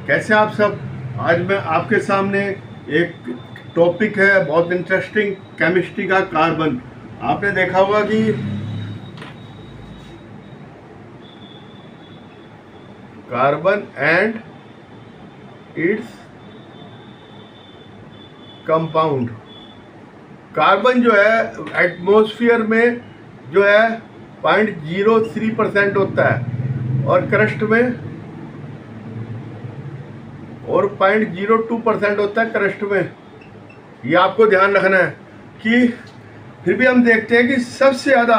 कैसे आप सब। आज मैं आपके सामने एक टॉपिक है बहुत इंटरेस्टिंग, केमिस्ट्री का कार्बन। आपने देखा होगा कि carbon and its compound. Carbon जो है एटमॉस्फेयर में जो है 0.03% होता है और क्रस्ट में और 0.02% होता है क्रस्ट में। ये आपको ध्यान रखना है कि फिर भी हम देखते हैं कि सबसे ज़्यादा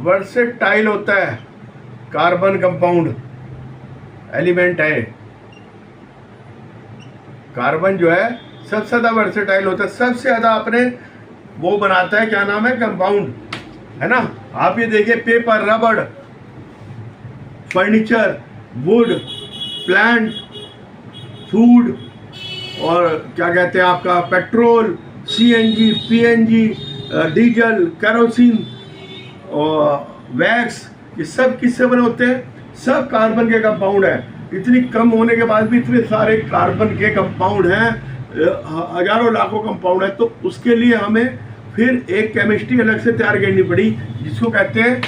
वर्सेटाइल होता है कार्बन कंपाउंड एलिमेंट है। कार्बन जो है सबसे ज़्यादा वर्सेटाइल होता है, सबसे ज़्यादा अपने वो बनाता है, क्या नाम है, कंपाउंड, है ना। आप ये देखिए, पेपर, रबड़, फर्नीचर, वुड, प्लांट, फूड और क्या कहते हैं आपका petrol, CNG, PNG, diesel, kerosene और वैक्स, ये सब किससे बने होते हैं? सब कार्बन के कंपाउंड है। इतनी कम होने के बाद भी इतने सारे कार्बन के कंपाउंड हैं, हजारों लाखों कंपाउंड है। तो उसके लिए हमें फिर एक केमिस्ट्री अलग से तैयार करनी पड़ी, जिसको कहते हैं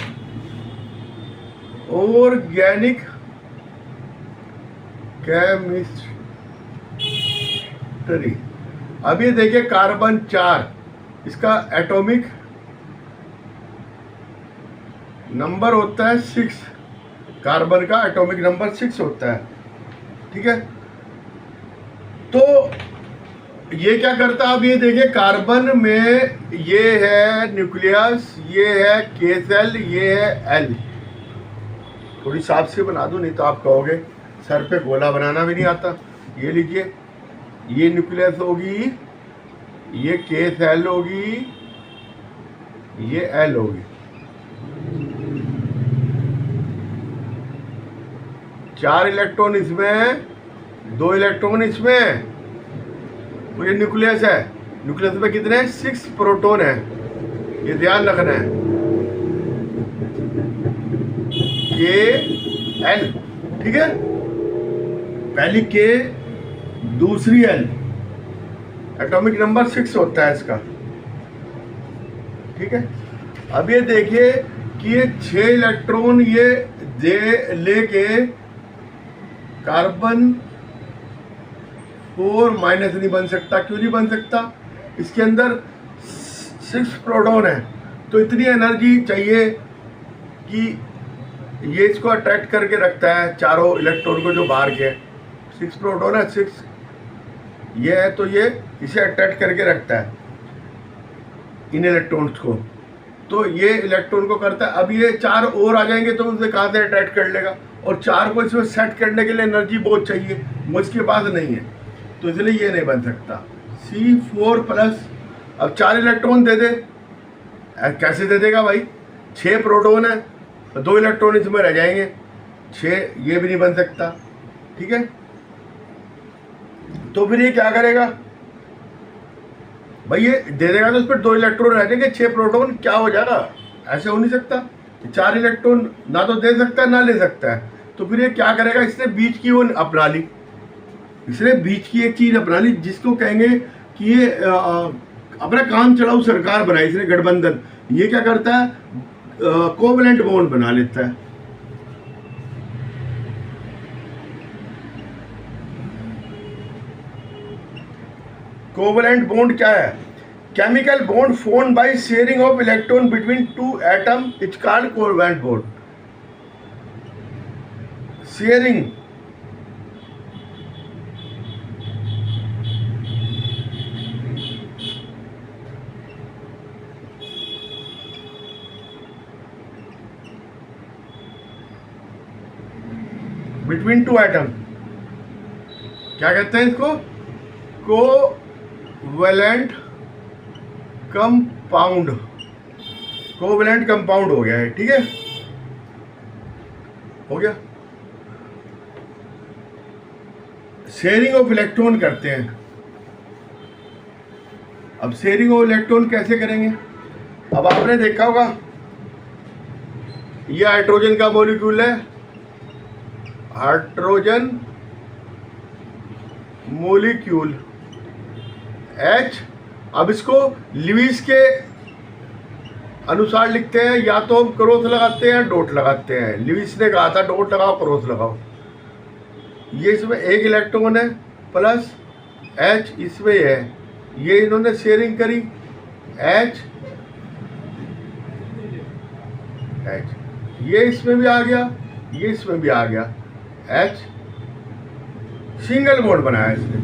ऑर्गेनिक केमिस्ट्री। अब ये देखिए कार्बन 4, इसका एटॉमिक नंबर होता है 6। कार्बन का एटॉमिक नंबर 6 होता है, ठीक है। तो ये क्या करता है? अब ये देखिए कार्बन में ये है न्यूक्लियस, ये है के सेल, ये है एल। थोड़ी साफ से बना दूं, नहीं तो आप कहोगे सर पे गोला बनाना भी नहीं आता। ये लीजिए, ये न्यूक्लियस होगी, ये के सेल होगी, ये एल होगी। 4 इलेक्ट्रॉन इसमें, 2 इलेक्ट्रॉन इसमें। तो ये न्यूक्लियस है। न्यूक्लियस में कितने हैं? 6 प्रोटॉन है। ये ध्यान रखना है, के एल, ठीक है। पहली के, दूसरी एल, एटॉमिक नंबर 6 होता है इसका, ठीक है। अब ये देखिए कि ये 6 इलेक्ट्रॉन ये दे लेके कार्बन 4 माइनस नहीं बन सकता। क्यों नहीं बन सकता? इसके अंदर 6 प्रोटॉन है, तो इतनी एनर्जी चाहिए कि ये इसको अट्रैक्ट करके रखता है चारों इलेक्ट्रॉन को जो बाहर के 6 प्रोटॉन है, 6 ये है, तो ये इसे अट्रैक्ट करके रखता है इन इलेक्ट्रॉन्स को। तो ये इलेक्ट्रॉन को करता है। अब ये 4 और आ जाएंगे तो उसे कहाँ से अट्रैक्ट कर लेगा? और 4 को इसमें सेट करने के लिए एनर्जी बहुत चाहिए, मुझके पास नहीं है, तो इसलिए ये नहीं बन सकता। C4+। अब 4 इलेक्ट्रॉन दे दे, कैसे दे देगा भाई? 6 प्रोटॉन है, 2 इलेक्ट्रॉन इसमें रह जाएंगे, 6, ये भी नहीं बन सकता, ठीक है। तो फिर ये क्या करेगा भाई? ये दे देगा तो उस पर 2 इलेक्ट्रॉन रह जाएंगे, 6 प्रोटॉन क्या हो जाएगा? ऐसे हो नहीं सकता। 4 इलेक्ट्रॉन ना तो दे सकता है ना ले सकता है। तो फिर ये क्या करेगा? इसने बीच की वो अपना ली, इसने बीच की एक चीज अपना ली, जिसको कहेंगे कि ये अपना काम चलाऊ सरकार बनाई इसने, गठबंधन। ये क्या करता है? कोवलेंट बॉन्ड बना लेता है। कोवलेंट बॉन्ड क्या है? Chemical bond formed by sharing of electron between 2 atom, it's called covalent bond. Sharing between 2 atom, क्या कहते हैं इसको? Covalent compound. कोवलेंट कंपाउंड हो गया है, ठीक है, हो गया। शेयरिंग ऑफ इलेक्ट्रॉन करते हैं। अब शेयरिंग ऑफ इलेक्ट्रॉन कैसे करेंगे? अब आपने देखा होगा, ये हाइड्रोजन का मॉलिक्यूल है, हाइड्रोजन मोलिक्यूल H। अब इसको ल्यूइस के अनुसार लिखते हैं, या तो हम क्रॉस लगाते हैं डॉट लगाते हैं। ल्यूइस ने कहा था डॉट लगाओ क्रॉस लगाओ। ये इसमें एक इलेक्ट्रॉन है प्लस H इसमें है, ये इन्होंने शेयरिंग करी H, ये इसमें भी आ गया, ये इसमें भी आ गया H, सिंगल बॉन्ड बनाया इसने।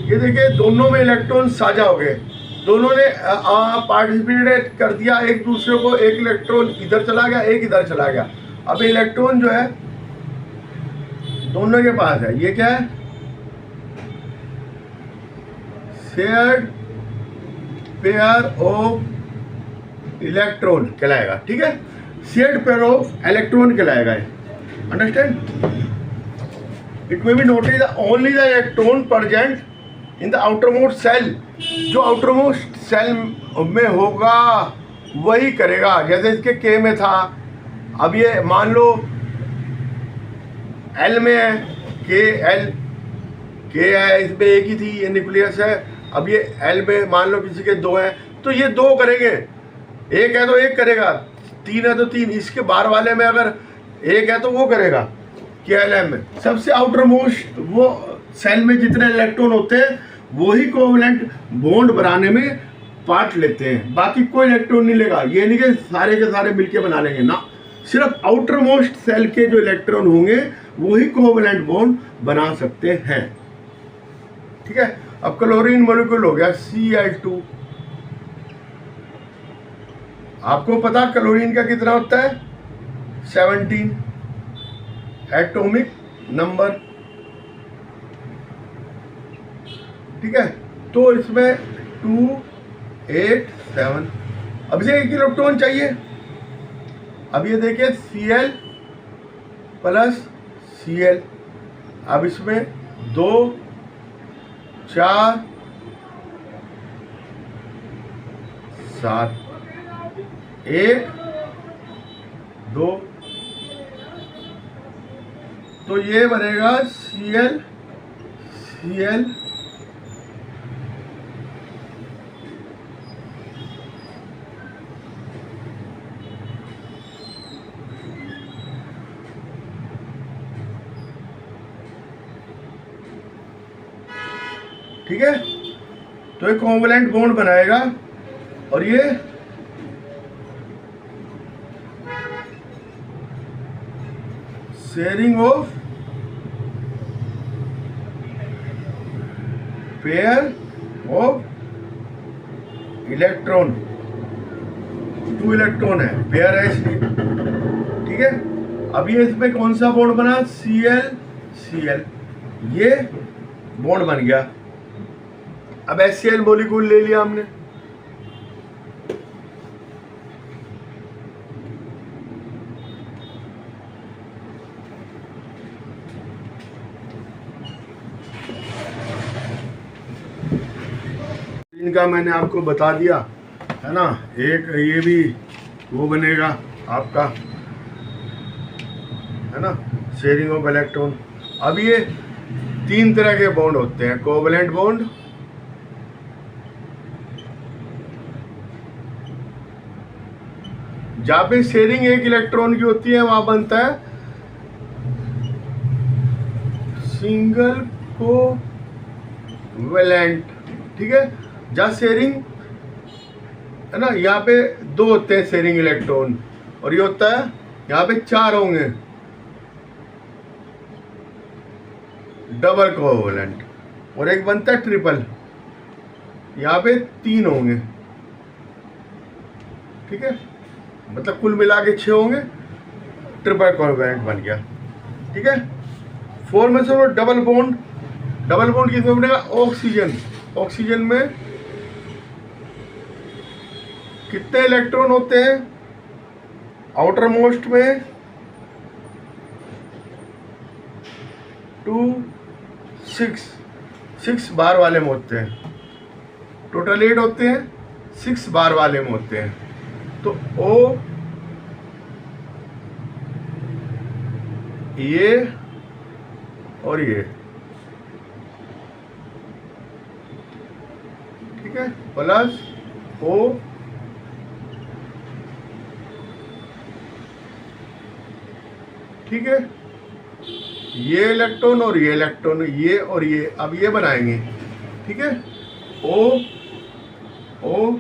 ये देखिए दोनों में इलेक्ट्रॉन साझा हो गए, दोनों ने पार्टिसिपेट कर दिया एक दूसरे को। एक इलेक्ट्रॉन इधर चला गया, एक इधर चला गया। अब इलेक्ट्रॉन जो है दोनों के पास है। ये क्या है? शेयर्ड पेयर ऑफ इलेक्ट्रॉन कहलाएगा। ठीक है, शेयर्ड पेयर ऑफ इलेक्ट्रॉन कहलाएगा। Understand? It may be noted only the electron present in the outermost cell. जो आउटरमोस्ट सेल में होगा वही करेगा। जैसे इसके के में था, अब ये मान लो एल में है, के है, इसमें एक ही थी, ये न्यूक्लियस है। अब ये एल में मान लो किसी के दो हैं, तो ये दो करेंगे। एक है तो एक करेगा, तीन है तो तीन। इसके बाहर वाले में अगर एक है तो वो करेगा के एल एम में। सबसे आउटरमोस्ट वो सेल में जितने इलेक्ट्रॉन होते हैं वही कोवलेंट बॉन्ड बनाने में पार्ट लेते हैं, बाकी कोई इलेक्ट्रॉन नहीं लेगा। ये नहीं कि सारे के सारे मिलके बना लेंगे ना, सिर्फ आउटरमोस्ट सेल के जो इलेक्ट्रॉन होंगे वही कोवलेंट बॉन्ड बना सकते हैं। ठीक है, अब क्लोरीन मॉलिक्यूल हो गया Cl2। आपको पता क्लोरीन का कितना होता है? 17 एटॉमिक नंबर। ठीक है, तो इसमें 2, 8, 7। अब इसे एक इलेक्ट्रॉन चाहिए। अब ये देखिए Cl प्लस Cl। अब इसमें 2, 4, 7, 1, 2, तो ये बनेगा Cl, Cl, ठीक है। तो एक कोवलेंट बॉन्ड बनाएगा और ये sharing of pair of electron. 2 electron है, पेयर है इसलिए। ठीक है, अब ये इसमें कौन सा बॉन्ड बना? Cl, Cl, ये बॉन्ड बन गया। अब HCl मॉलिक्यूल ले लिया हमने। इनका मैंने आपको बता दिया है ना। एक ये भी वो बनेगा आपका, है ना, शेयरिंग ऑफ इलेक्ट्रॉन। अब ये 3 तरह के बॉन्ड होते हैं। कोवलेंट बॉन्ड, जहाँ पे शेयरिंग एक इलेक्ट्रॉन की होती है वहां बनता है सिंगल कोवलेंट। ठीक है, जहाँ शेयरिंग है ना, यहाँ पे 2 होते हैं शेयरिंग इलेक्ट्रॉन, और ये होता है यहाँ पे 4 होंगे डबल कोवलेंट, और एक बनता है ट्रिपल, यहाँ पे 3 होंगे। ठीक है, मतलब कुल मिला के 6 होंगे, ट्रिपल कोवलेंट बन गया। ठीक है, formation of double bond. Double bond किसमें बनेगा? ऑक्सीजन। ऑक्सीजन में कितने इलेक्ट्रॉन होते हैं? आउटर मोस्ट में 2, 6 बार वाले में होते हैं। टोटल 8 होते हैं, 6 बार वाले में होते हैं। तो O, ये और ये, ठीक है, प्लस O, ठीक है, ये इलेक्ट्रॉन और ये इलेक्ट्रॉन, ये और ये, अब ये बनाएंगे, ठीक है, O O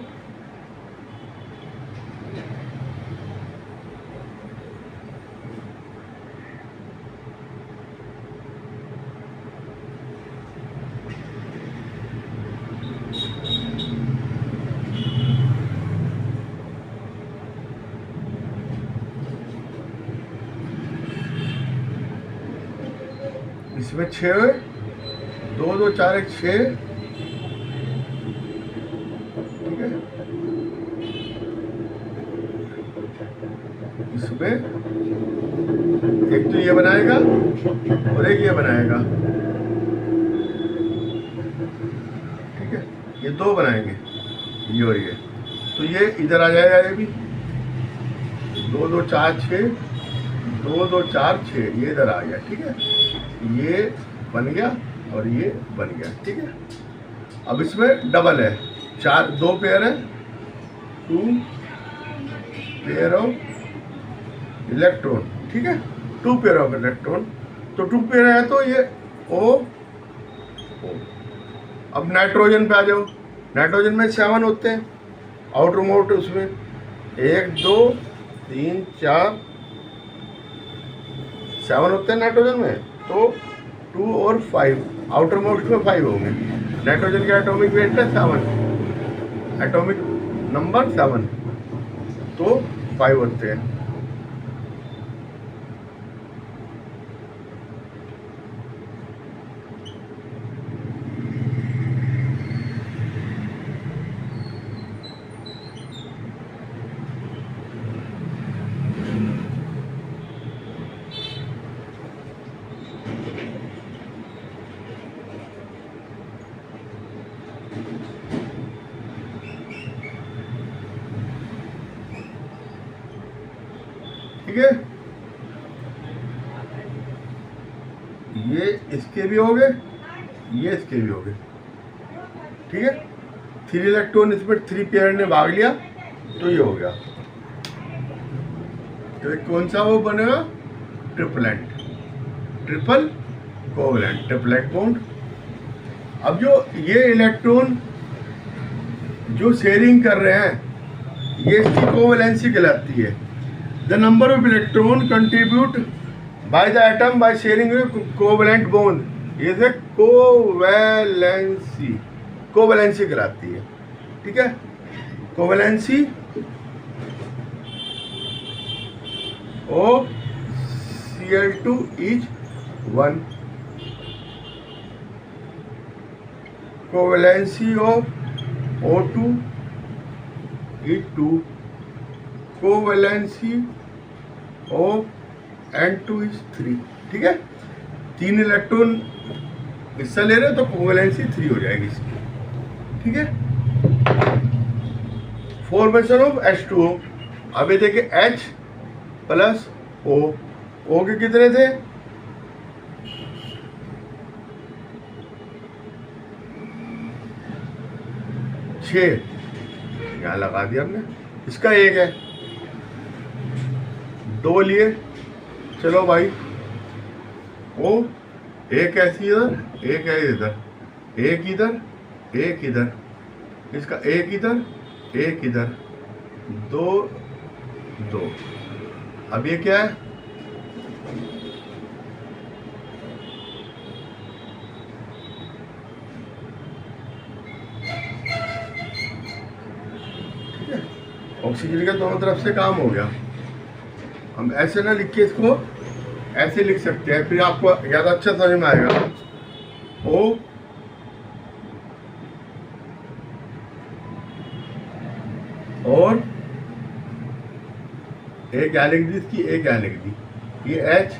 इसमें 6, 2 2 4 1 6, ठीक है, इसमें एक तो ये बनाएगा और एक ये बनाएगा, ठीक है, ये दो बनाएंगे, ये और ये, तो ये इधर आ जाएगा, ये भी 2 2 4 6, 2 2 4 6, ये इधर आ गया, ठीक है, ये बन गया और ये बन गया, ठीक है। अब इसमें डबल है, 2 पेयर है, 2 पेयर ऑफ इलेक्ट्रॉन, ठीक है, 2 पेयर ऑफ इलेक्ट्रॉन, तो 2 पेयर है तो ये O O। अब नाइट्रोजन पे आ जाओ, नाइट्रोजन में 7 होते हैं, आउटर मोस्ट उसमें 1 2 3 4 7 होते हैं नाइट्रोजन में, तो 2 और 5, आउटर मोस्ट में 5 होंगे। नाइट्रोजन का एटॉमिक वेट है 7, एटॉमिक नंबर 7, तो 5 होते हैं। ठीक है, ये इसके भी हो गए, ये इसके भी हो गए, ठीक है, 3 इलेक्ट्रॉन इसमें 3 पेयर ने भाग लिया, तो ये हो गया, तो कौन सा वो बनेगा, triplet, triple covalent, triplet bond. अब जो ये इलेक्ट्रॉन जो शेयरिंग कर रहे हैं, ये इसकी कोवलेंसी कहलाती है। The number of electron contribute by the atom by sharing a covalent bond is a covalency, covalency कहलाती है, ठीक है, covalency of Cl2 is 1, covalency of O2 is 2, covalency of N2 is 3, ठीक है, 3 इलेक्ट्रॉन हिस्सा ले रहे हो तो कोवैलेंसी 3 हो जाएगी इसकी, ठीक है। फॉर्मेशन ऑफ H2O, अब ये देखिए H प्लस O, O के कितने थे, 6, यहाँ लगा दिया हमने, इसका 1 है, 2 लिए, चलो भाई, ओ एक ऐसी इधर, एक है इधर, एक इधर, एक इधर, इसका एक इधर, एक इधर, 2 2, अब ये क्या है, ठीक है, ऑक्सीजन का दोनों तरफ से काम हो गया। हम ऐसे ना लिख के इसको ऐसे लिख सकते हैं, फिर आपको ज़्यादा अच्छा समझ में आएगा। O और एक क्या लिख दी इसकी, एक क्या लिख दी, ये H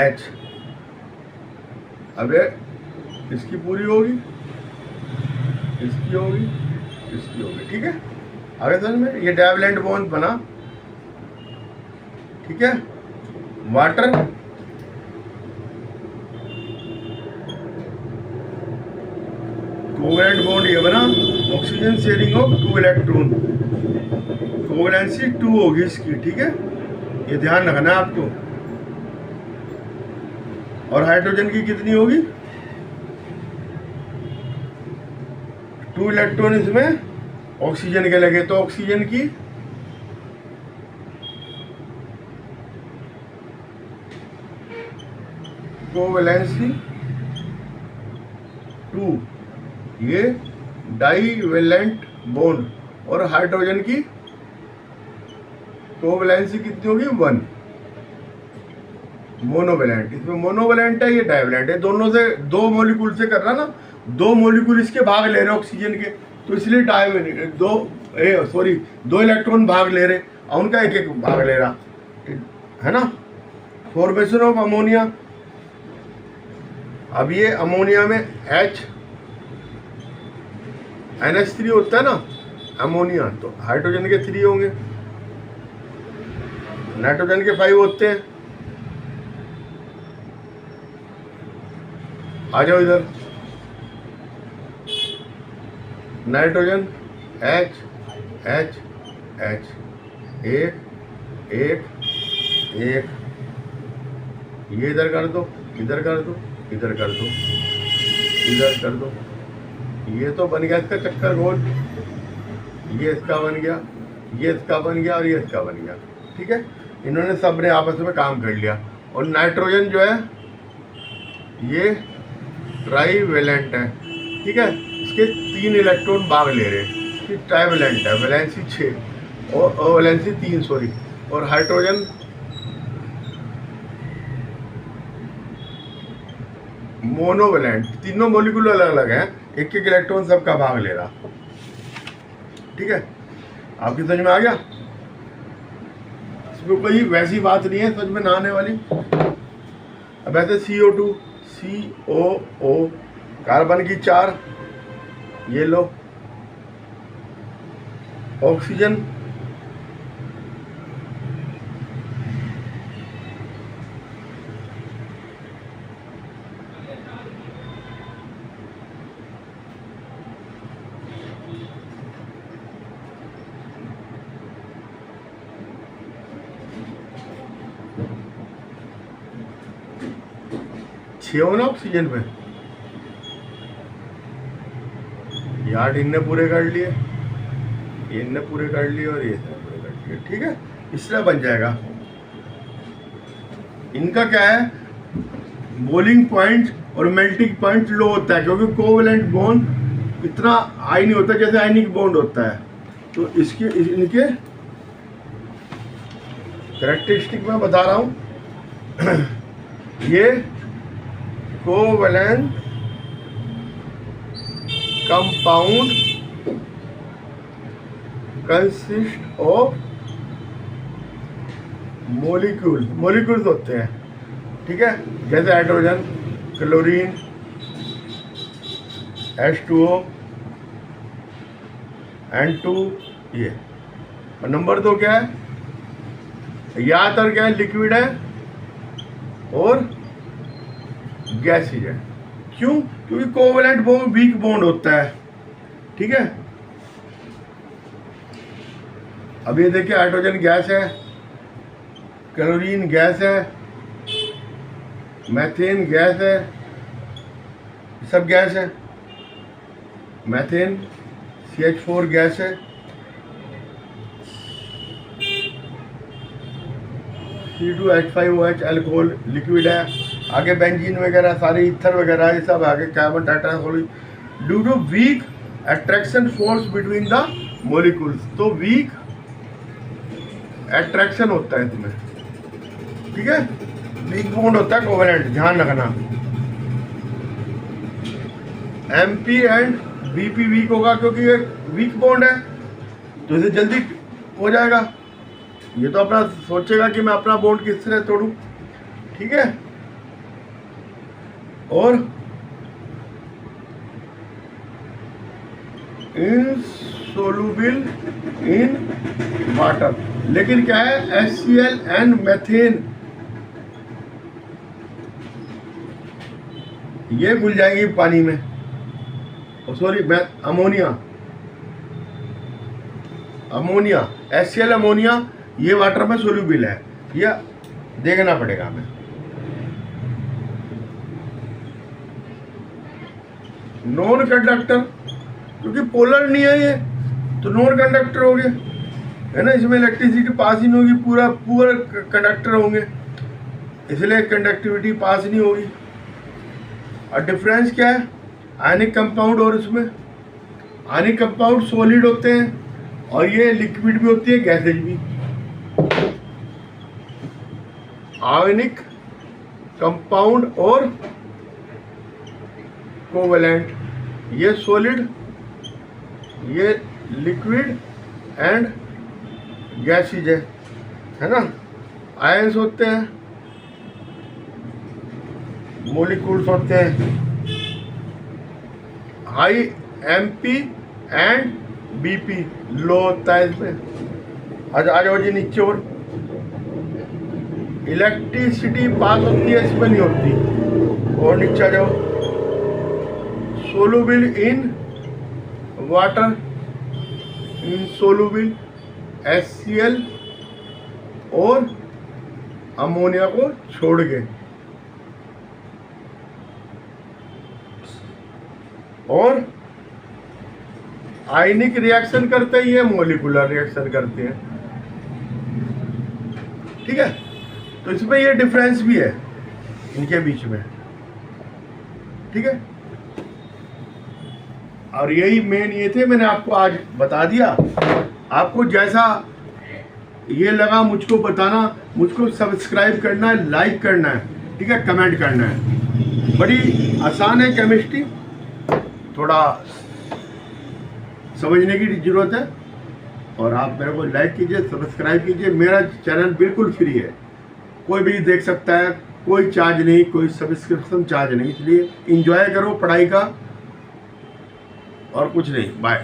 H, अब इसकी पूरी होगी, इसकी होगी, इसकी होगी, ठीक है। आगे समझ में, ये डाइवैलेंट बॉन्ड बना, ठीक है, वाटर कोवेलेंट बॉन्ड ये बना, oxygen sharing of 2 electron, covalency 2 होगी इसकी, ठीक है, ये ध्यान रखना है आपको। और हाइड्रोजन की कितनी होगी, 2 इलेक्ट्रॉन इसमें ऑक्सीजन के लगे, तो ऑक्सीजन की कोवेलेंसी 2, ये डाईवेलेंट बॉन्ड, और हाइड्रोजन की कोवेलेंसी कितनी होगी 1, मोनोवेलेंट, इसमें मोनोवेलेंट है, ये डाईवेलेंट है, दोनों से 2 मॉलिक्यूल से कर रहा ना, 2 मॉलिक्यूल इसके भाग ले रहे ऑक्सीजन के, तो इसलिए डाईवेलेंट, 2 इलेक्ट्रॉन भाग ले रहे और उनका एक एक भाग ले रहा है ना। फॉर्मेशन ऑफ अमोनिया, अब ये अमोनिया में NH3 होता है ना अमोनिया, तो हाइड्रोजन के 3 होंगे, नाइट्रोजन के 5 होते हैं। आ जाओ इधर, नाइट्रोजन H, एक, ये इधर कर दो, इधर कर दो, इधर कर दो, इधर कर दो, ये तो बन गया इसका चक्कर गोल, ये इसका बन गया, ये इसका बन गया और ये इसका बन गया, ठीक है, इन्होंने सब ने आपस में काम कर लिया। और नाइट्रोजन जो है ये ट्राईवेलेंट है, ठीक है, इसके 3 इलेक्ट्रॉन भाग ले रहे हैं, ये ट्राईवेलेंट है, वैलेंसी 6 और वैलेंसी 3 सॉरी, और हाइड्रोजन मोनोवेलेंट, तीनों मॉलिक्यूल अलग अलग हैं, एक एक इलेक्ट्रॉन सबका भाग ले रहा, ठीक है, आपकी समझ में आ गया। इसमें कोई वैसी बात नहीं है समझ में ना आने वाली। अब ऐसे CO2, COO, कार्बन की 4, ये लो, ऑक्सीजन हो ना ऑक्सीजन में, ये 8 इनने पूरे कर लिए, ये इनने पूरे कर लिए और ये पूरे कर लिए, ठीक है, इसलिए बन जाएगा। इनका क्या है, बॉइलिंग पॉइंट और मेल्टिंग पॉइंट लो होता है, क्योंकि कोवेलेंट बॉन्ड इतना हाई नहीं होता जैसे आयनिक बॉन्ड होता है, तो इसके इनके कैरेक्टरिस्टिक मैं बता रहा हूँ। ये covalent compound consist of molecules होते हैं, ठीक है, जैसे हाइड्रोजन, क्लोरीन, H2O, N2, ये। और नंबर 2 क्या है, ज़्यादातर क्या है, लिक्विड है और गैसीज है। क्यों? क्योंकि कोवेलेंट बॉन्ड वीक बॉन्ड होता है, ठीक है। अब ये देखिए, हाइड्रोजन गैस है, क्लोरीन गैस है, मैथेन गैस है, सब गैस है, मैथेन CH4 गैस है, C2H5OH अल्कोहल लिक्विड है, आगे बेंजीन वगैरह सारे ईथर वगैरह ये सब आगे carbon tetrasolid due to weak attraction force between the molecules. तो वीक अट्रैक्शन होता है इसमें, ठीक है, वीक बॉन्ड होता है कोवेलेंट, ध्यान रखना। MP एंड BP वीक होगा क्योंकि ये वीक बॉन्ड है, तो इसे जल्दी हो जाएगा। ये तो अपना सोचेगा कि मैं अपना बॉन्ड किस तरह तोड़ूं, ठीक है। और इनसोल्यूबल इन वाटर, लेकिन क्या है, HCl एंड मेथेन ये घुल जाएंगी पानी में, सॉरी मैं अमोनिया HCl अमोनिया, ये वाटर में सोल्यूबल है, या देखना पड़ेगा हमें। नॉन कंडक्टर, क्योंकि पोलर नहीं है ये, तो नॉन कंडक्टर हो गए, है ना, इसमें इलेक्ट्रिसिटी पास ही नहीं होगी, पूरा कंडक्टर होंगे, इसलिए कंडक्टिविटी पास नहीं होगी। और डिफरेंस क्या है आयनिक कंपाउंड और इसमें? आयनिक कंपाउंड सॉलिड होते हैं और ये लिक्विड भी होती है, गैसेज भी। आयनिक कंपाउंड और कोवेलेंट, ये सॉलिड, ये लिक्विड एंड गैसेज है ना। आयंस होते हैं, मोलिक्यूल्स होते हैं, हाई MP एंड BP लो होता है इसमें। आ जाओ जी नीचे, और इलेक्ट्रिसिटी पास होती है, इसमें नहीं होती। और नीचे आ जाओ, सोलुबल इन वाटर, इनसोलुबल HCl और अमोनिया को छोड़ के, और आयनिक रिएक्शन करते ही है, मोलिकुलर रिएक्शन करते हैं, ठीक है। तो इसमें ये डिफरेंस भी है इनके बीच में, ठीक है। और यही मेन ये थे, मैंने आपको आज बता दिया। आपको जैसा ये लगा मुझको बताना, मुझको सब्सक्राइब करना है, लाइक करना है, ठीक है, कमेंट करना है। बड़ी आसान है केमिस्ट्री, थोड़ा समझने की जरूरत है। और आप मेरे को लाइक कीजिए, सब्सक्राइब कीजिए। मेरा चैनल बिल्कुल फ्री है, कोई भी देख सकता है, कोई चार्ज नहीं, कोई सब्सक्रिप्शन चार्ज नहीं, इसलिए एंजॉय करो पढ़ाई का, और कुछ नहीं। बाय।